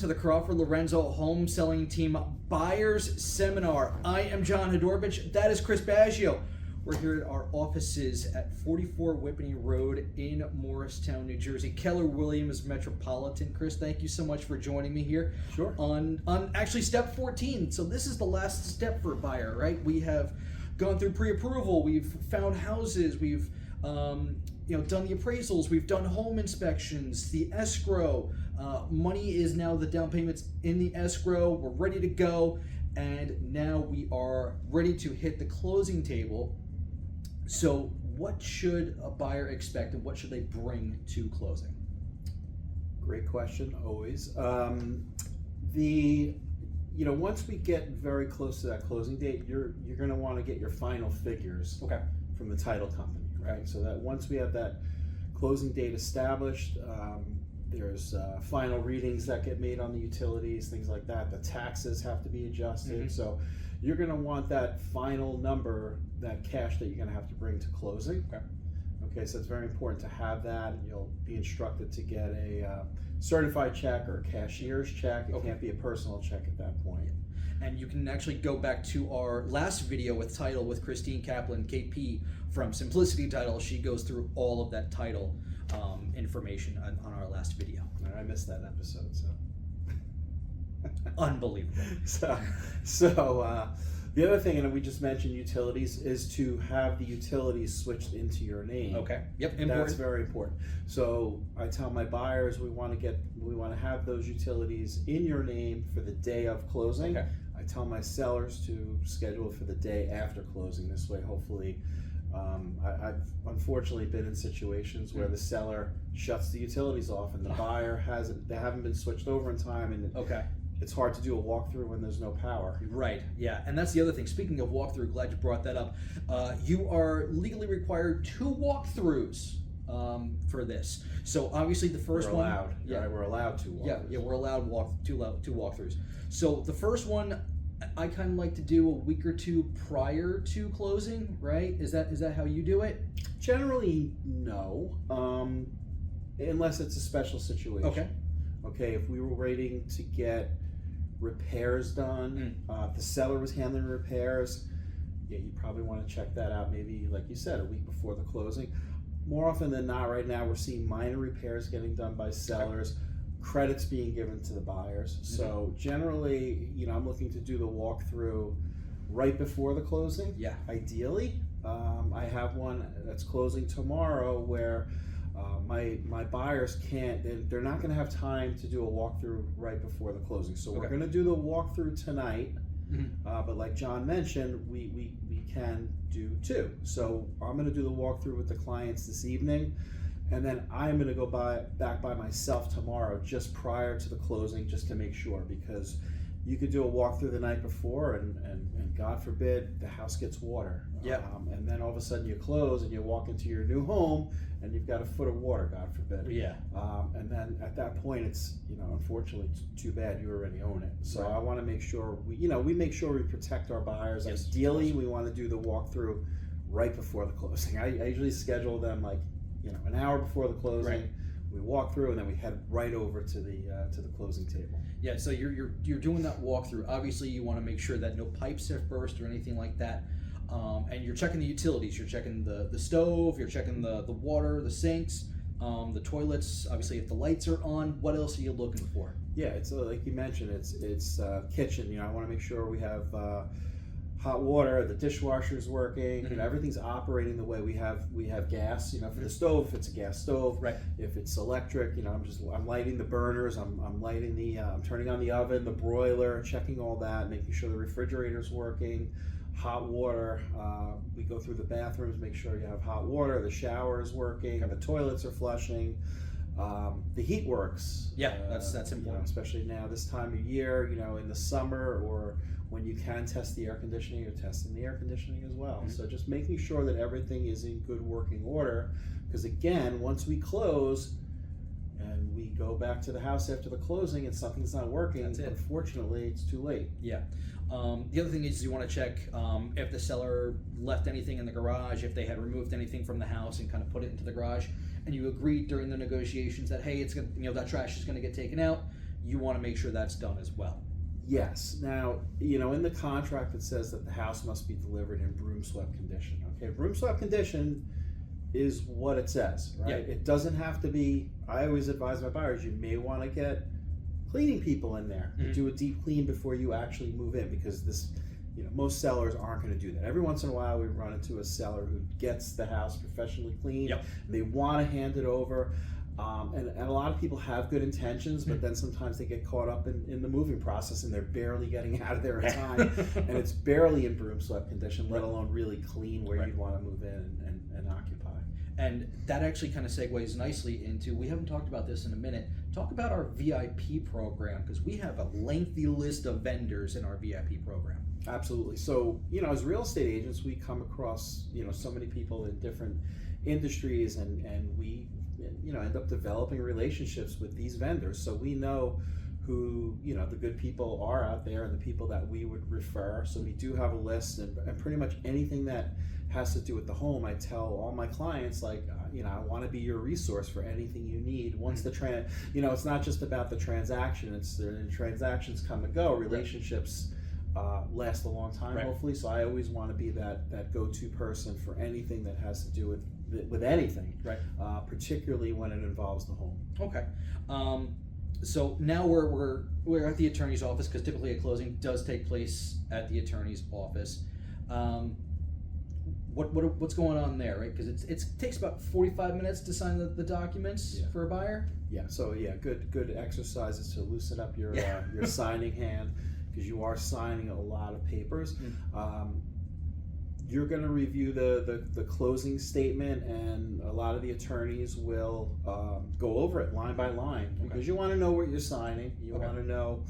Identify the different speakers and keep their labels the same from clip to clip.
Speaker 1: to the Crawford Lorenzo Home Selling Team Buyers Seminar. I am John Hadorbich. That is Chris Baggio. We're here at our offices at 44 Whippany Road in Morristown, New Jersey. Keller Williams Metropolitan. Chris, thank you so much for joining me here.
Speaker 2: Sure.
Speaker 1: On actually step 14. So this is the last step for a buyer, right? We have gone through pre-approval. We've found houses. We've done the appraisals. We've done home inspections. The escrow. Money is now, the down payment's in the escrow. We're ready to go. And now we are ready to hit the closing table. So what should a buyer expect and what should they bring to closing?
Speaker 2: Great question, always. Once we get very close to that closing date, you're going to want to get your final figures from the title company, right? So that once we have that closing date established, there's final readings that get made on the utilities, things like that. The taxes have to be adjusted.
Speaker 1: Mm-hmm.
Speaker 2: So you're going to want that final number, that cash that you're going to have to bring to closing. Okay, so it's very important to have that. You'll be instructed to get a certified check or a cashier's check. It can't be a personal check at that point.
Speaker 1: And you can actually go back to our last video with title with Christine Kaplan, KP from Simplicity Title. She goes through all of that title information on our last video.
Speaker 2: I missed that episode, so.
Speaker 1: Unbelievable.
Speaker 2: So the other thing, and we just mentioned utilities, is to have the utilities switched into your name.
Speaker 1: Okay. Yep.
Speaker 2: Important. That's very important. So I tell my buyers we want to have those utilities in your name for the day of closing.
Speaker 1: Okay.
Speaker 2: I tell my sellers to schedule it for the day after closing. This way, hopefully, I've unfortunately been in situations where the seller shuts the utilities off and the buyer they haven't been switched over in time, and it's hard to do a walkthrough when there's no power.
Speaker 1: Right, yeah, and that's the other thing. Speaking of walkthrough, glad you brought that up. You are legally required 2 walkthroughs for this. So obviously the first
Speaker 2: we're allowed,
Speaker 1: one, yeah,
Speaker 2: right? We're allowed 2 walkthroughs.
Speaker 1: Yeah, we're allowed two walkthroughs. So the first one, I kind of like to do a week or 2 prior to closing, right? Is that how you do it?
Speaker 2: Generally, no, unless it's a special situation. Okay, if we were waiting to get repairs done, if the seller was handling repairs, yeah, you probably want to check that out maybe, like you said, a week before the closing. More often than not, right now, we're seeing minor repairs getting done by sellers, credits being given to the buyers. So generally, I'm looking to do the walkthrough right before the closing.
Speaker 1: Yeah.
Speaker 2: Ideally, I have one that's closing tomorrow where my buyers they're not going to have time to do a walkthrough right before the closing. So we're going to do the walkthrough tonight. But like John mentioned, we can do 2. So I'm going to do the walkthrough with the clients this evening, and then I'm going to go back by myself tomorrow just prior to the closing, just to make sure, because you could do a walkthrough the night before and God forbid the house gets water. And then all of a sudden you close and you walk into your new home and you've got a foot of water, God forbid.
Speaker 1: Yeah.
Speaker 2: And then at that point it's, unfortunately too bad, you already own it. So I want to make sure we make sure we protect our buyers.
Speaker 1: Yes.
Speaker 2: Ideally, we want to do the walkthrough right before the closing. I usually schedule them an hour before the closing. We walk through and then we head right over to the closing table.
Speaker 1: Yeah, so you're doing that walkthrough. Obviously, you want to make sure that no pipes have burst or anything like that. And you're checking the utilities. You're checking the stove. You're checking the water, the sinks, the toilets. Obviously, if the lights are on, what else are you looking for?
Speaker 2: Yeah, it's like you mentioned. It's kitchen. I want to make sure we have hot water, the dishwasher's working, everything's operating the way we have gas, for the stove, if it's a gas stove,
Speaker 1: right?
Speaker 2: If it's electric, I'm lighting the burners, I'm lighting I'm turning on the oven, the broiler, checking all that, making sure the refrigerator's working, hot water, we go through the bathrooms, make sure you have hot water, the shower is working, the toilets are flushing, the heat works.
Speaker 1: Yeah, that's important.
Speaker 2: Especially now this time of year, in the summer or when you can test the air conditioning, you're testing the air conditioning as well. So just making sure that everything is in good working order, because again, once we close and we go back to the house after the closing and something's not working, unfortunately, it's too late.
Speaker 1: Yeah. The other thing is you want to check if the seller left anything in the garage, if they had removed anything from the house and kind of put it into the garage, and you agreed during the negotiations that, hey, it's gonna, that trash is going to get taken out. you want to make sure that's done as well.
Speaker 2: Yes. Now, in the contract it says that the house must be delivered in broom swept condition. Okay, broom swept condition is what it says, right?
Speaker 1: Yeah.
Speaker 2: It doesn't have to be. I always advise my buyers, you may want to get cleaning people in there to do a deep clean before you actually move in, because most sellers aren't going to do that. Every once in a while we run into a seller who gets the house professionally cleaned.
Speaker 1: Yep.
Speaker 2: And they want to hand it over. And a lot of people have good intentions, but then sometimes they get caught up in the moving process and they're barely getting out of there in time. And it's barely in broom swept condition, let alone really clean where you'd want to move in and occupy.
Speaker 1: And that actually kind of segues nicely into, we haven't talked about this in a minute, talk about our VIP program, because we have a lengthy list of vendors in our VIP program.
Speaker 2: Absolutely. So, as real estate agents, we come across, so many people in different industries, and we end up developing relationships with these vendors. So we know who, the good people are out there and the people that we would refer. So we do have a list, and pretty much anything that has to do with the home, I tell all my clients, like, I want to be your resource for anything you need. Once the it's not just about the transaction, it's the transactions come and go, relationships last a long time, hopefully. So I always want to be that go-to person for anything that has to do with anything, particularly when it involves the home. Okay.
Speaker 1: So now we're at the attorney's office, because typically a closing does take place at the attorney's office. What's going on there, right? Because it takes about 45 minutes to sign the documents for a buyer.
Speaker 2: Yeah. So good exercises to loosen up your your signing hand, because you are signing a lot of papers. You're going to review the closing statement, and a lot of the attorneys will go over it line by line, because you want to know what you're signing. You want to know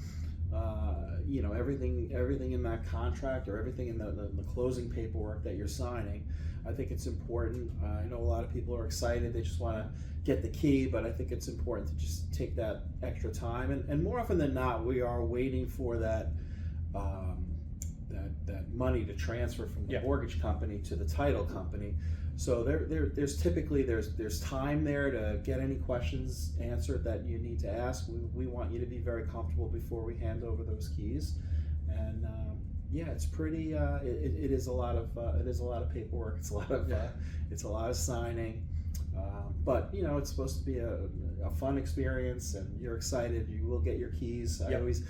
Speaker 2: everything in that contract, or everything in the closing paperwork that you're signing. I think it's important. I know a lot of people are excited, they just want to get the key, but I think it's important to just take that extra time, and more often than not, we are waiting for that money to transfer from the mortgage company to the title company. So there's typically time there to get any questions answered that you need to ask. We want you to be very comfortable before we hand over those keys. And it's pretty. It is a lot of paperwork. It's a lot of signing. But it's supposed to be a fun experience, and you're excited. You will get your keys. I always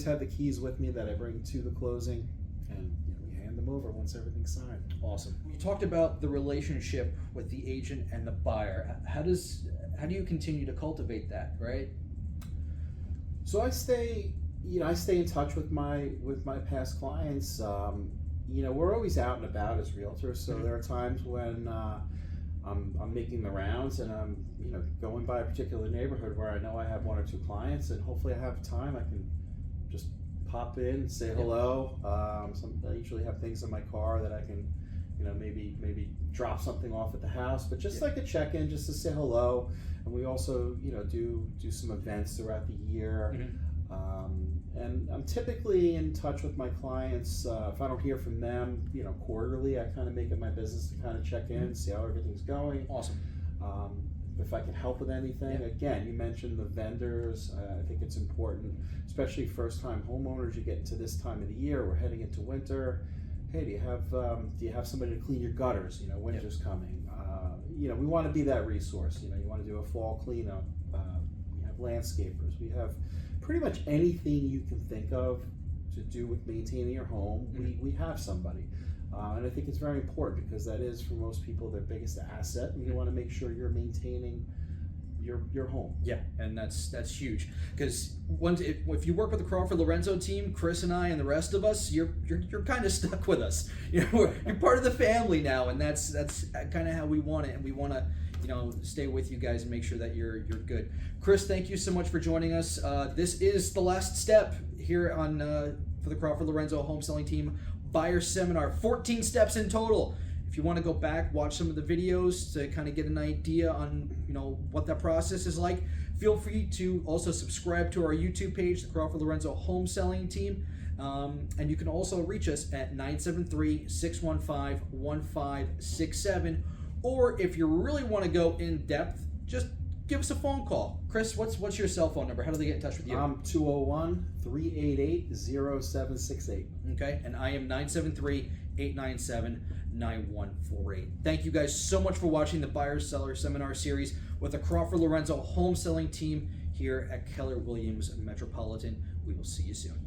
Speaker 2: have the keys with me that I bring to the closing, and we hand them over once everything's signed.
Speaker 1: Awesome. You talked about the relationship with the agent and the buyer. How do you continue to cultivate that, right?
Speaker 2: So I stay in touch with my past clients. We're always out and about as realtors, so there are times when I'm making the rounds, and I'm going by a particular neighborhood where I know I have one or two clients, and hopefully I have time. I can just pop in, say hello. I usually have things in my car that I can, maybe drop something off at the house, but just like a check-in, just to say hello. And we also, do some events throughout the year. And I'm typically in touch with my clients. If I don't hear from them, quarterly, I kind of make it my business to kind of check in, see how everything's going.
Speaker 1: Awesome.
Speaker 2: If I can help with anything, again, you mentioned the vendors. I think it's important, especially first-time homeowners. You get into this time of the year, we're heading into winter. Hey, do you have somebody to clean your gutters? Winter's coming. We want to be that resource. You want to do a fall cleanup. We have landscapers. We have pretty much anything you can think of to do with maintaining your home. We have somebody. And I think it's very important, because that is, for most people, their biggest asset, and you want to make sure you're maintaining your home.
Speaker 1: Yeah, and that's huge, because if you work with the Crawford Lorenzo team, Chris and I and the rest of us, you're kind of stuck with us. You're part of the family now, and that's kind of how we want it, and we want to stay with you guys and make sure that you're good. Chris, thank you so much for joining us. This is the last step here on for the Crawford Lorenzo Home Selling Team Buyer Seminar. 14 steps in total. If you want to go back, watch some of the videos to kind of get an idea on what that process is like, feel free to also subscribe to our YouTube page, the Crawford Lorenzo Home Selling Team. And you can also reach us at 973-615-1567. Or if you really want to go in depth, just give us a phone call. Chris, what's your cell phone number? How do they get in touch with you?
Speaker 2: 201-388-0768.
Speaker 1: Okay, and I am 973-897-9148. Thank you guys so much for watching the Buyer Seller Seminar Series with the Crawford Lorenzo Home Selling Team here at Keller Williams Metropolitan. We will see you soon.